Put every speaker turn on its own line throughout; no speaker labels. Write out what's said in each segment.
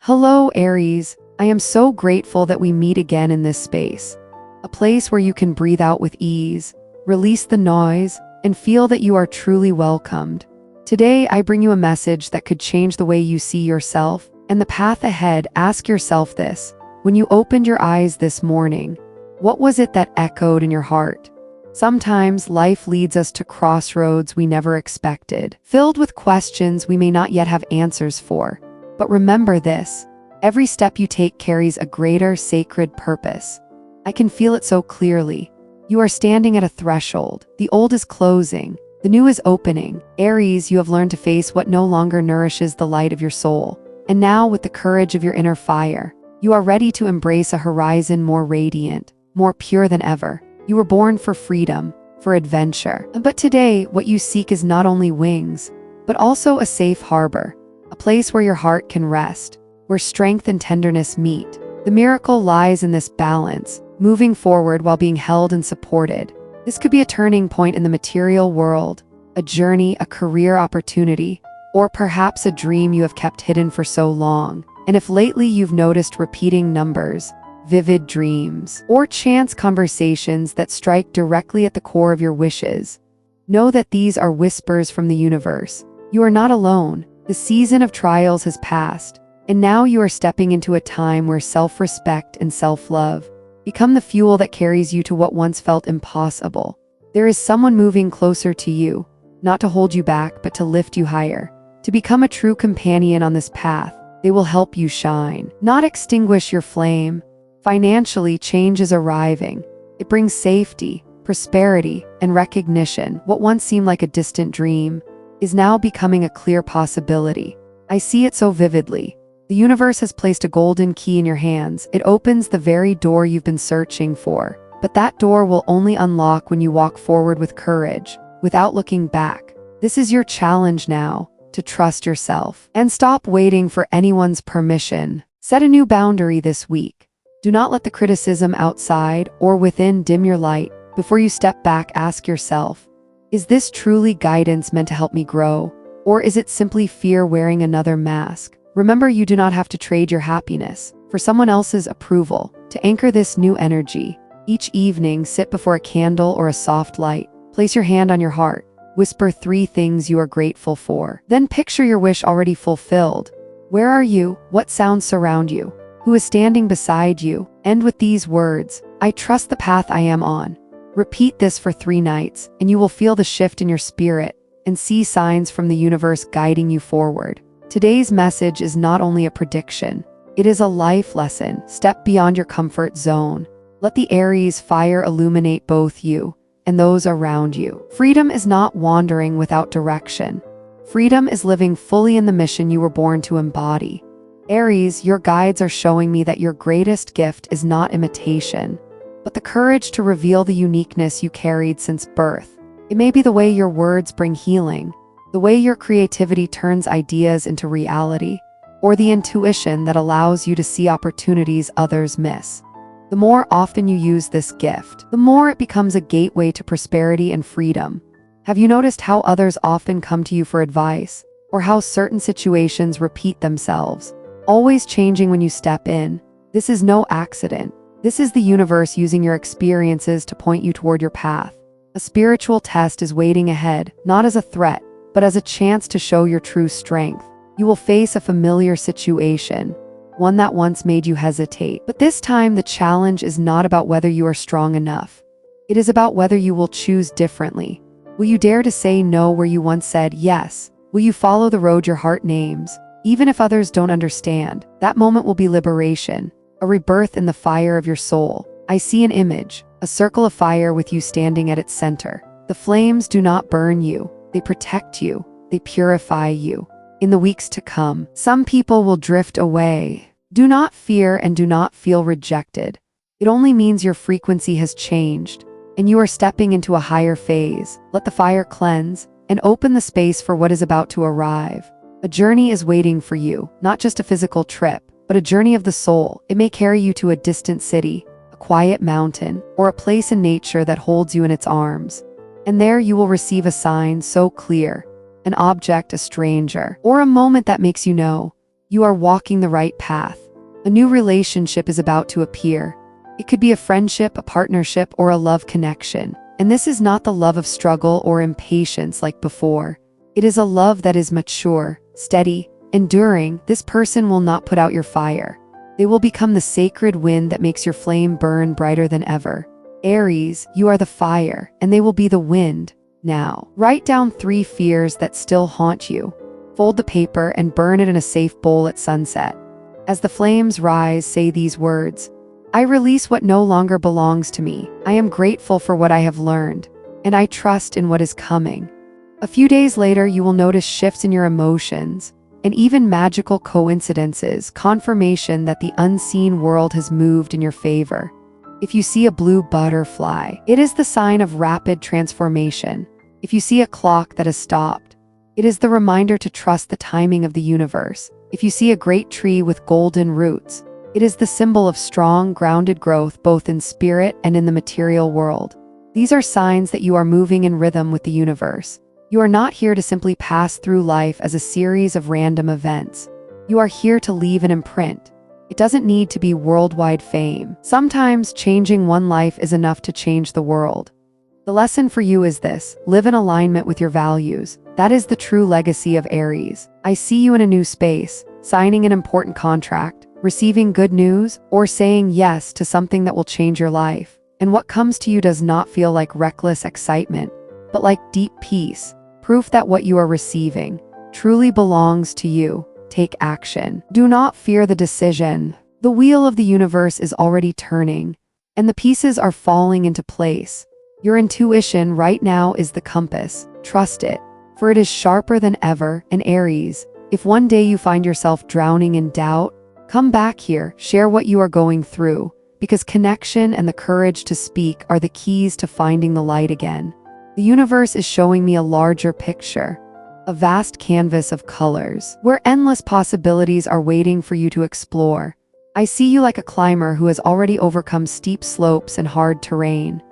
Hello, Aries. I am so grateful that we meet again in this space. A place where you can breathe out with ease, release the noise, and feel that you are truly welcomed. Today, I bring you a message that could change the way you see yourself and the path ahead. Ask yourself this. When you opened your eyes this morning, what was it that echoed in your heart? Sometimes life leads us to crossroads we never expected, filled with questions we may not yet have answers for. But remember this, every step you take carries a greater sacred purpose. I can feel it so clearly. You are standing at a threshold. The old is closing. The new is opening. Aries, you have learned to face what no longer nourishes the light of your soul. And now, with the courage of your inner fire, you are ready to embrace a horizon more radiant, more pure than ever. You were born for freedom, for adventure. But today, what you seek is not only wings, but also a safe harbor, a place where your heart can rest, where strength and tenderness meet. The miracle lies in this balance, moving forward while being held and supported. This could be a turning point in the material world, a journey, a career opportunity, or perhaps a dream you have kept hidden for so long. And if lately you've noticed repeating numbers, vivid dreams, or chance conversations that strike directly at the core of your wishes, know that these are whispers from the universe. You are not alone. The season of trials has passed, and now you are stepping into a time where self-respect and self-love become the fuel that carries you to what once felt impossible. There is someone moving closer to you, not to hold you back, but to lift you higher. To become a true companion on this path, they will help you shine, not extinguish your flame. Financially, change is arriving. It brings safety, prosperity, and recognition. What once seemed like a distant dream is now becoming a clear possibility. I see it so vividly. The universe has placed a golden key in your hands. It opens the very door you've been searching for. But that door will only unlock when you walk forward with courage, without looking back. This is your challenge now, to trust yourself and stop waiting for anyone's permission. Set a new boundary this week. Do not let the criticism outside or within dim your light. Before you step back, ask yourself, is this truly guidance meant to help me grow? Or is it simply fear wearing another mask? Remember, you do not have to trade your happiness for someone else's approval. To anchor this new energy, each evening sit before a candle or a soft light. Place your hand on your heart. Whisper 3 things you are grateful for. Then picture your wish already fulfilled. Where are you? What sounds surround you? Who is standing beside you? End with these words, I trust the path I am on. Repeat this for 3 nights, and you will feel the shift in your spirit and see signs from the universe guiding you forward. Today's message is not only a prediction, it is a life lesson. Step beyond your comfort zone. Let the Aries fire illuminate both you and those around you. Freedom is not wandering without direction. Freedom is living fully in the mission you were born to embody. Aries, your guides are showing me that your greatest gift is not imitation, but the courage to reveal the uniqueness you carried since birth. It may be the way your words bring healing, the way your creativity turns ideas into reality, or the intuition that allows you to see opportunities others miss. The more often you use this gift, the more it becomes a gateway to prosperity and freedom. Have you noticed how others often come to you for advice, or how certain situations repeat themselves, always changing when you step in? This is no accident. This is the universe using your experiences to point you toward your path. A spiritual test is waiting ahead, not as a threat, but as a chance to show your true strength. You will face a familiar situation, one that once made you hesitate. But this time, the challenge is not about whether you are strong enough. It is about whether you will choose differently. Will you dare to say no where you once said yes? Will you follow the road your heart names? Even if others don't understand, that moment will be liberation, a rebirth in the fire of your soul. I see an image, a circle of fire with you standing at its center. The flames do not burn you, they protect you, they purify you. In the weeks to come, some people will drift away. Do not fear and do not feel rejected. It only means your frequency has changed, and you are stepping into a higher phase. Let the fire cleanse and open the space for what is about to arrive. A journey is waiting for you, not just a physical trip, but a journey of the soul. It may carry you to a distant city, a quiet mountain, or a place in nature that holds you in its arms. And there you will receive a sign so clear, an object, a stranger, or a moment that makes you know, You are walking the right path. A new relationship is about to appear. It could be a friendship, a partnership, or a love connection. And this is not the love of struggle or impatience like before. It is a love that is mature, steady, enduring. This person will not put out your fire. They will become the sacred wind that makes your flame burn brighter than ever. Aries, you are the fire, and they will be the wind. Now, write down 3 fears that still haunt you. Fold the paper and burn it in a safe bowl at sunset. As the flames rise, say these words: I release what no longer belongs to me. I am grateful for what I have learned, and I trust in what is coming. A few days later, you will notice shifts in your emotions, and even magical coincidences, confirmation that the unseen world has moved in your favor. If you see a blue butterfly, it is the sign of rapid transformation. If you see a clock that has stopped, it is the reminder to trust the timing of the universe. If you see a great tree with golden roots, it is the symbol of strong, grounded growth both in spirit and in the material world. These are signs that you are moving in rhythm with the universe. You are not here to simply pass through life as a series of random events. You are here to leave an imprint. It doesn't need to be worldwide fame. Sometimes changing one life is enough to change the world. The lesson for you is this: live in alignment with your values. That is the true legacy of Aries. I see you in a new space, signing an important contract, receiving good news, or saying yes to something that will change your life. And what comes to you does not feel like reckless excitement, but like deep peace, proof that what you are receiving truly belongs to you. Take action. Do not fear the decision. The wheel of the universe is already turning, and the pieces are falling into place. Your intuition right now is the compass. Trust it, for it is sharper than ever. And Aries, if one day you find yourself drowning in doubt, come back here, share what you are going through, because connection and the courage to speak are the keys to finding the light again. The universe is showing me a larger picture, a vast canvas of colors, where endless possibilities are waiting for you to explore. I see you like a climber who has already overcome steep slopes and hard terrain.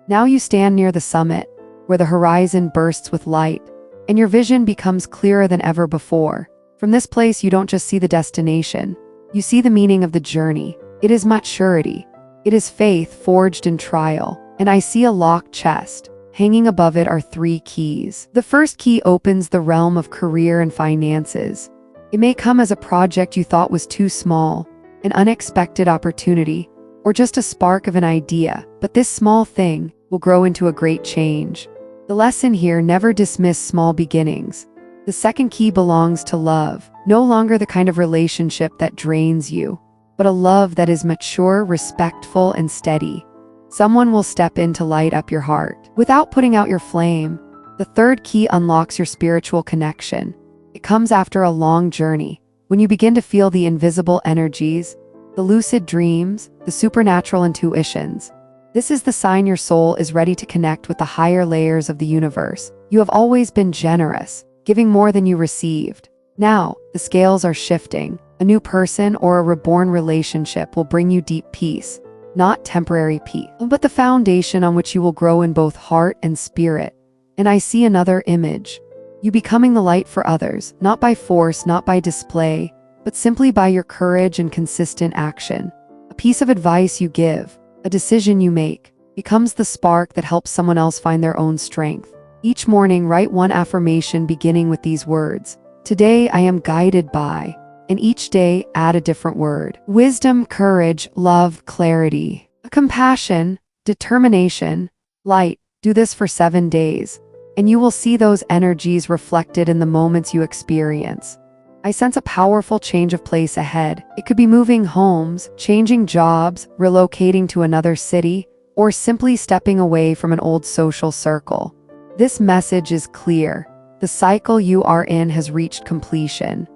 Now you stand near the summit, where the horizon bursts with light, and your vision becomes clearer than ever before. From this place, you don't just see the destination, you see the meaning of the journey. It is maturity. It is faith forged in trial. And I see a locked chest. Hanging above it are 3 keys. The first key opens the realm of career and finances. It may come as a project you thought was too small, an unexpected opportunity, or just a spark of an idea, but this small thing will grow into a great change. The lesson here: never dismiss small beginnings. The second key belongs to love, no longer the kind of relationship that drains you, but a love that is mature, respectful, and steady. Someone will step in to light up your heart without putting out your flame. The third key unlocks your spiritual connection. It comes after a long journey, when you begin to feel the invisible energies, the lucid dreams, the supernatural intuitions. This is the sign your soul is ready to connect with the higher layers of the universe. You have always been generous, giving more than you received. Now, the scales are shifting. A new person or a reborn relationship will bring you deep peace, not temporary peace, but the foundation on which you will grow in both heart and spirit. And I see another image: you becoming the light for others, not by force, not by display, but simply by your courage and consistent action. A piece of advice you give, a decision you make, becomes the spark that helps someone else find their own strength. Each morning, write one affirmation beginning with these words: today I am guided by. And each day, add a different word: wisdom, courage, love, clarity, compassion, determination, light. Do this for 7 days, and you will see those energies reflected in the moments you experience. I sense a powerful change of place ahead. It could be moving homes, changing jobs, relocating to another city, or simply stepping away from an old social circle. This message is clear. The cycle you are in has reached completion.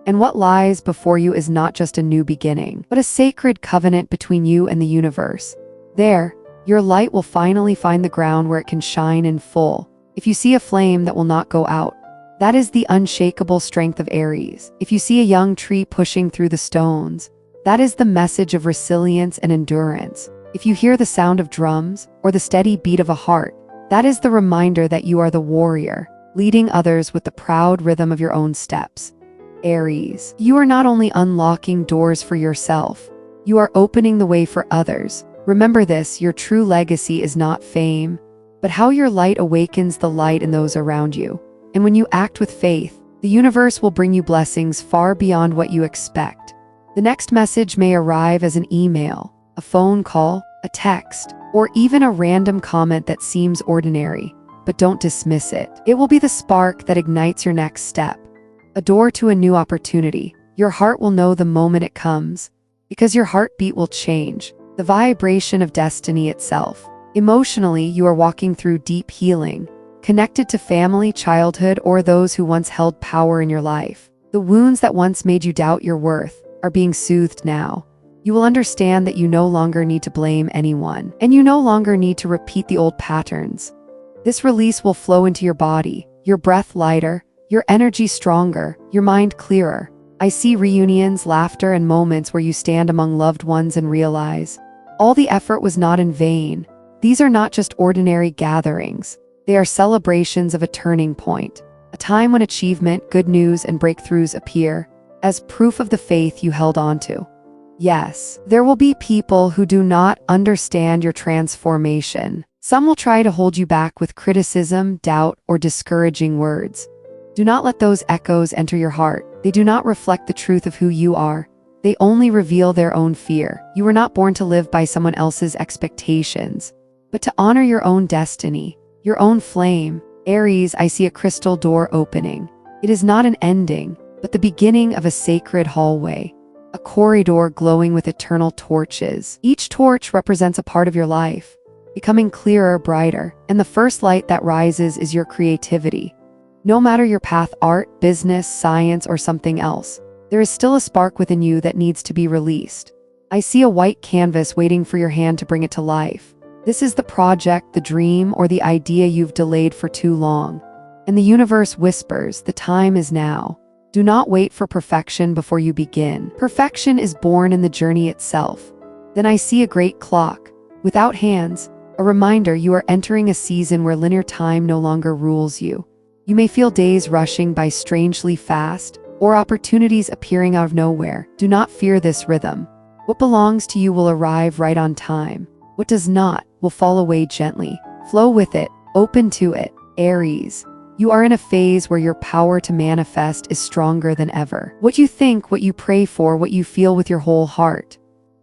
And what lies before you is not just a new beginning, but a sacred covenant between you and the universe. There, your light will finally find the ground where it can shine in full. If you see a flame that will not go out, that is the unshakable strength of Aries. If you see a young tree pushing through the stones, that is the message of resilience and endurance. If you hear the sound of drums or the steady beat of a heart, that is the reminder that you are the warrior, leading others with the proud rhythm of your own steps. Aries, you are not only unlocking doors for yourself, you are opening the way for others. Remember this, your true legacy is not fame, but how your light awakens the light in those around you. And when you act with faith, the universe will bring you blessings far beyond what you expect. The next message may arrive as an email, a phone call, a text, or even a random comment that seems ordinary, but don't dismiss it. It will be the spark that ignites your next step, a door to a new opportunity. Your heart will know the moment it comes, because your heartbeat will change, the vibration of destiny itself. Emotionally, you are walking through deep healing, connected to family, childhood, or those who once held power in your life. The wounds that once made you doubt your worth are being soothed now. You will understand that you no longer need to blame anyone, and you no longer need to repeat the old patterns. This release will flow into your body, your breath lighter, your energy stronger, your mind clearer. I see reunions, laughter, and moments where you stand among loved ones and realize all the effort was not in vain. These are not just ordinary gatherings. They are celebrations of a turning point, a time when achievement, good news, and breakthroughs appear as proof of the faith you held onto. Yes, there will be people who do not understand your transformation. Some will try to hold you back with criticism, doubt, or discouraging words. Do not let those echoes enter your heart. They do not reflect the truth of who you are. They only reveal their own fear. You were not born to live by someone else's expectations, but to honor your own destiny, your own flame. Aries, I see a crystal door opening. It is not an ending, but the beginning of a sacred hallway, a corridor glowing with eternal torches. Each torch represents a part of your life, becoming clearer, brighter, and the first light that rises is your creativity. No matter your path, art, business, science, or something else, there is still a spark within you that needs to be released. I see a white canvas waiting for your hand to bring it to life. This is the project, the dream, or the idea you've delayed for too long. And the universe whispers, the time is now. Do not wait for perfection before you begin. Perfection is born in the journey itself. Then I see a great clock, without hands, a reminder you are entering a season where linear time no longer rules you. You may feel days rushing by strangely fast, or opportunities appearing out of nowhere. Do not fear this rhythm. What belongs to you will arrive right on time. What does not will fall away gently. Flow with it, open to it. Aries, you are in a phase where your power to manifest is stronger than ever. What you think, what you pray for, what you feel with your whole heart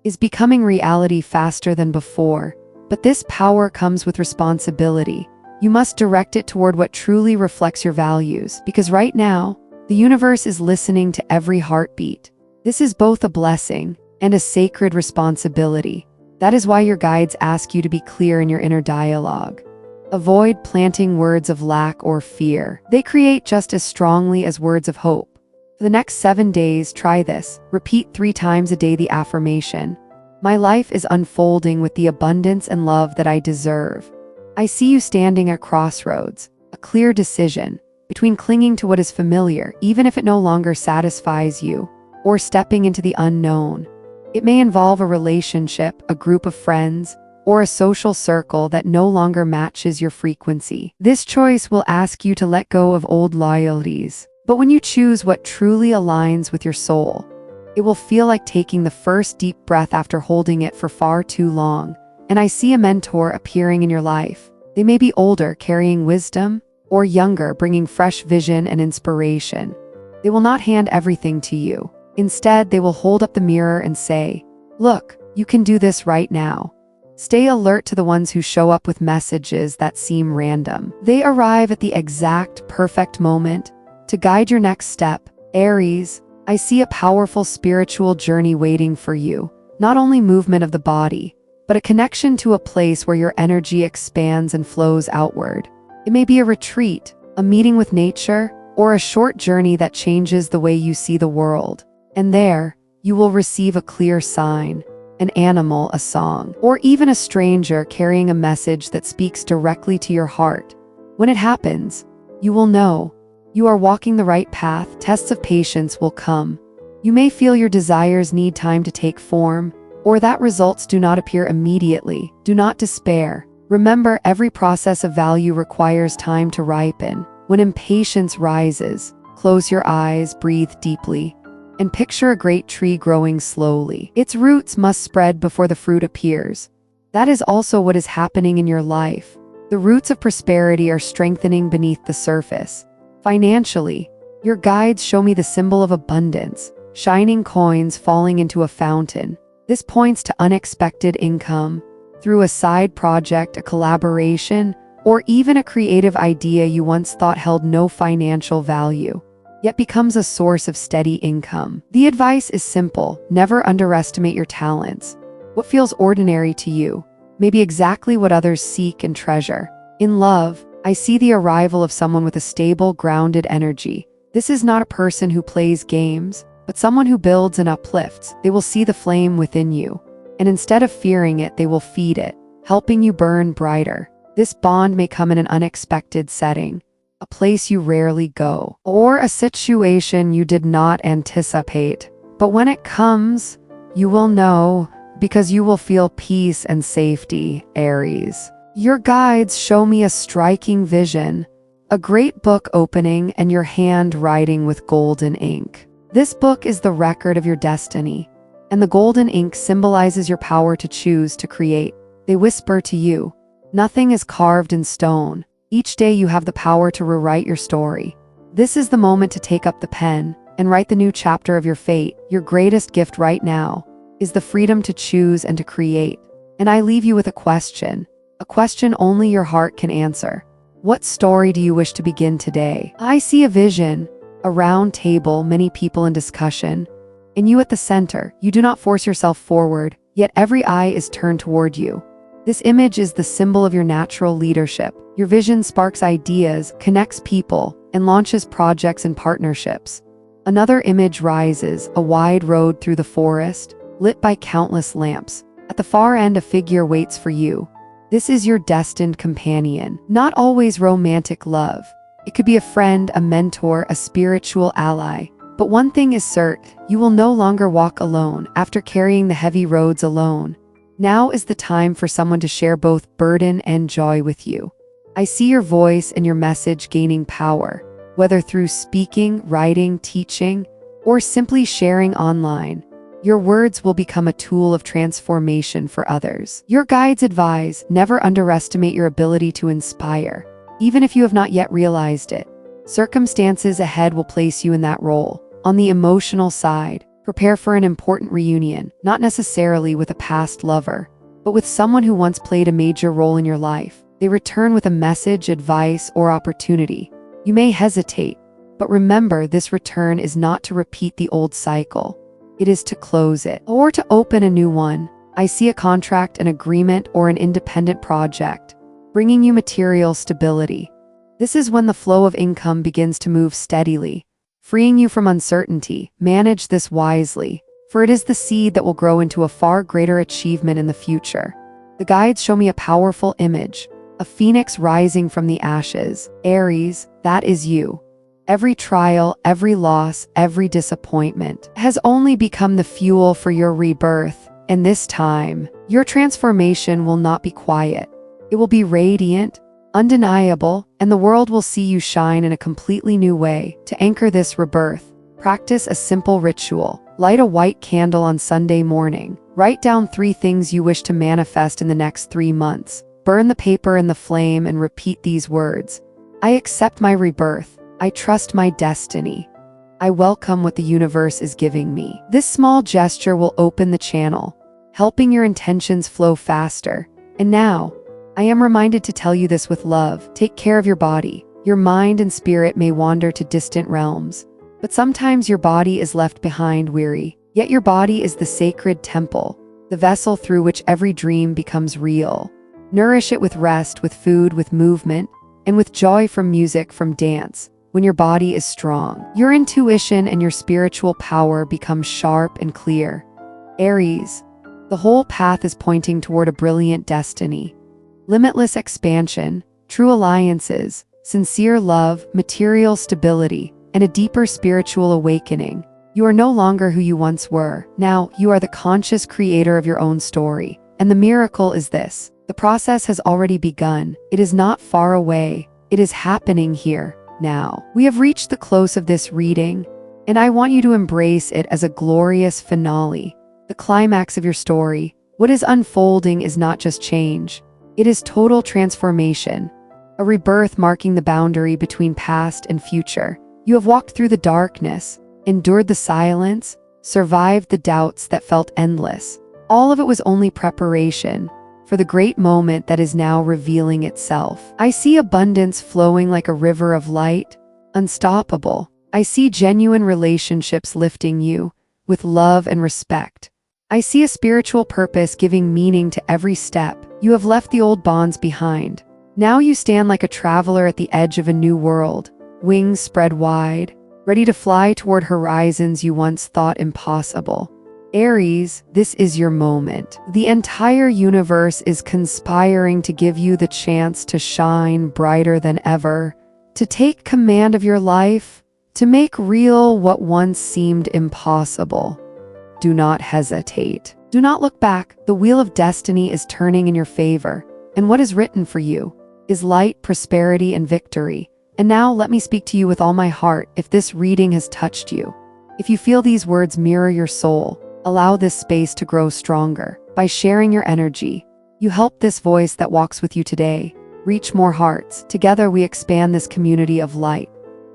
is becoming reality faster than before. But this power comes with responsibility. You must direct it toward what truly reflects your values, because right now, the universe is listening to every heartbeat. This is both a blessing and a sacred responsibility. That is why your guides ask you to be clear in your inner dialogue. Avoid planting words of lack or fear. They create just as strongly as words of hope. For the next 7 days, try this. Repeat 3 times a day the affirmation: my life is unfolding with the abundance and love that I deserve. I see you standing at a crossroads, a clear decision between clinging to what is familiar, even if it no longer satisfies you, or stepping into the unknown. It may involve a relationship, a group of friends, or a social circle that no longer matches your frequency. This choice will ask you to let go of old loyalties. But when you choose what truly aligns with your soul, it will feel like taking the first deep breath after holding it for far too long. And I see a mentor appearing in your life. They may be older, carrying wisdom, or younger, bringing fresh vision and inspiration. They will not hand everything to you. Instead, they will hold up the mirror and say, look, you can do this right now. Stay alert to the ones who show up with messages that seem random. They arrive at the exact perfect moment to guide your next step. Aries, I see a powerful spiritual journey waiting for you. Not only movement of the body, but a connection to a place where your energy expands and flows outward. It may be a retreat, a meeting with nature, or a short journey that changes the way you see the world. And there, you will receive a clear sign, an animal, a song, or even a stranger carrying a message that speaks directly to your heart. When it happens, you will know you are walking the right path. Tests of patience will come. You may feel your desires need time to take form, or that results do not appear immediately. Do not despair. Remember, every process of value requires time to ripen. When impatience rises, Close your eyes, breathe deeply, and picture a great tree growing slowly. Its roots must spread before the fruit appears. That is also what is happening in your life. The roots of prosperity are strengthening beneath the surface. Financially, your guides show me the symbol of abundance, shining coins falling into a fountain. This points to unexpected income through a side project, a collaboration, or even a creative idea you once thought held no financial value, yet becomes a source of steady income. The advice is simple: never underestimate your talents. What feels ordinary to you may be exactly what others seek and treasure. In love, I see the arrival of someone with a stable, grounded energy. This is not a person who plays games, but someone who builds and uplifts. They will see the flame within you, and instead of fearing it, they will feed it, helping you burn brighter. This bond may come in an unexpected setting, a place you rarely go, or a situation you did not anticipate. But when it comes, you will know, because you will feel peace and safety, Aries. Your guides show me a striking vision, a great book opening and your hand writing with golden ink. This book is the record of your destiny, and the golden ink symbolizes your power to choose, to create. They whisper to you, nothing is carved in stone. Each day you have the power to rewrite your story. This is the moment to take up the pen and write the new chapter of your fate. Your greatest gift right now is the freedom to choose and to create. And I leave you with a question only your heart can answer. What story do you wish to begin today? I see a vision, a round table, many people in discussion, and you at the center. You do not force yourself forward, yet every eye is turned toward you. This image is the symbol of your natural leadership. Your vision sparks ideas, connects people, and launches projects and partnerships. Another image rises, a wide road through the forest, lit by countless lamps. At the far end, a figure waits for you. This is your destined companion. Not always romantic love. It could be a friend, a mentor, a spiritual ally. But one thing is certain, you will no longer walk alone after carrying the heavy roads alone. Now is the time for someone to share both burden and joy with you. I see your voice and your message gaining power, whether through speaking, writing, teaching, or simply sharing online. Your words will become a tool of transformation for others. Your guides advise, never underestimate your ability to inspire, even if you have not yet realized it. Circumstances ahead will place you in that role. On the emotional side, prepare for an important reunion, not necessarily with a past lover, but with someone who once played a major role in your life. They return with a message, advice, or opportunity. You may hesitate, but remember, this return is not to repeat the old cycle. It is to close it, or to open a new one. I see a contract, an agreement, or an independent project, bringing you material stability. This is when the flow of income begins to move steadily, freeing you from uncertainty. Manage this wisely, for it is the seed that will grow into a far greater achievement in the future. The guides show me a powerful image, a phoenix rising from the ashes. Aries, that is you. Every trial, every loss, every disappointment has only become the fuel for your rebirth, and this time, your transformation will not be quiet. It will be radiant, undeniable, and the world will see you shine in a completely new way. To anchor this rebirth, practice a simple ritual. Light a white candle on Sunday morning. Write down 3 things you wish to manifest in the next 3 months. Burn the paper in the flame and repeat these words. I accept my rebirth. I trust my destiny. I welcome what the universe is giving me. This small gesture will open the channel, helping your intentions flow faster. And now, I am reminded to tell you this with love. Take care of your body. Your mind and spirit may wander to distant realms, but sometimes your body is left behind weary. Yet your body is the sacred temple, the vessel through which every dream becomes real. Nourish it with rest, with food, with movement, and with joy from music, from dance. When your body is strong, your intuition and your spiritual power become sharp and clear. Aries, the whole path is pointing toward a brilliant destiny. Limitless expansion, true alliances, sincere love, material stability, and a deeper spiritual awakening. You are no longer who you once were. Now, you are the conscious creator of your own story. And the miracle is this: the process has already begun. It is not far away. It is happening here, now. We have reached the close of this reading, and I want you to embrace it as a glorious finale, the climax of your story. What is unfolding is not just change, it is total transformation, a rebirth marking the boundary between past and future. You have walked through the darkness, endured the silence, survived the doubts that felt endless. All of it was only preparation for the great moment that is now revealing itself. I see abundance flowing like a river of light, unstoppable. I see genuine relationships lifting you with love and respect. I see a spiritual purpose giving meaning to every step. You have left the old bonds behind. Now you stand like a traveler at the edge of a new world, wings spread wide, ready to fly toward horizons you once thought impossible. Aries, this is your moment. The entire universe is conspiring to give you the chance to shine brighter than ever, to take command of your life, to make real what once seemed impossible. Do not hesitate. Do not look back. The wheel of destiny is turning in your favor, and what is written for you is light, prosperity, and victory. And now let me speak to you with all my heart. If this reading has touched you, if you feel these words mirror your soul, allow this space to grow stronger. By sharing your energy, you help this voice that walks with you today reach more hearts. Together we expand this community of light.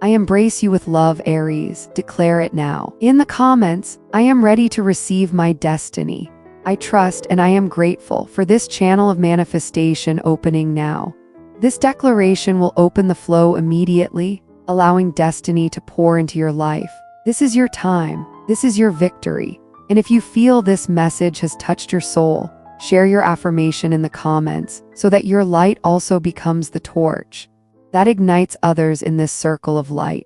I embrace you with love, Aries. Declare it now. In the comments, I am ready to receive my destiny. I trust and I am grateful for this channel of manifestation opening now. This declaration will open the flow immediately, allowing destiny to pour into your life. This is your time. This is your victory. And if you feel this message has touched your soul, share your affirmation in the comments so that your light also becomes the torch that ignites others in this circle of light.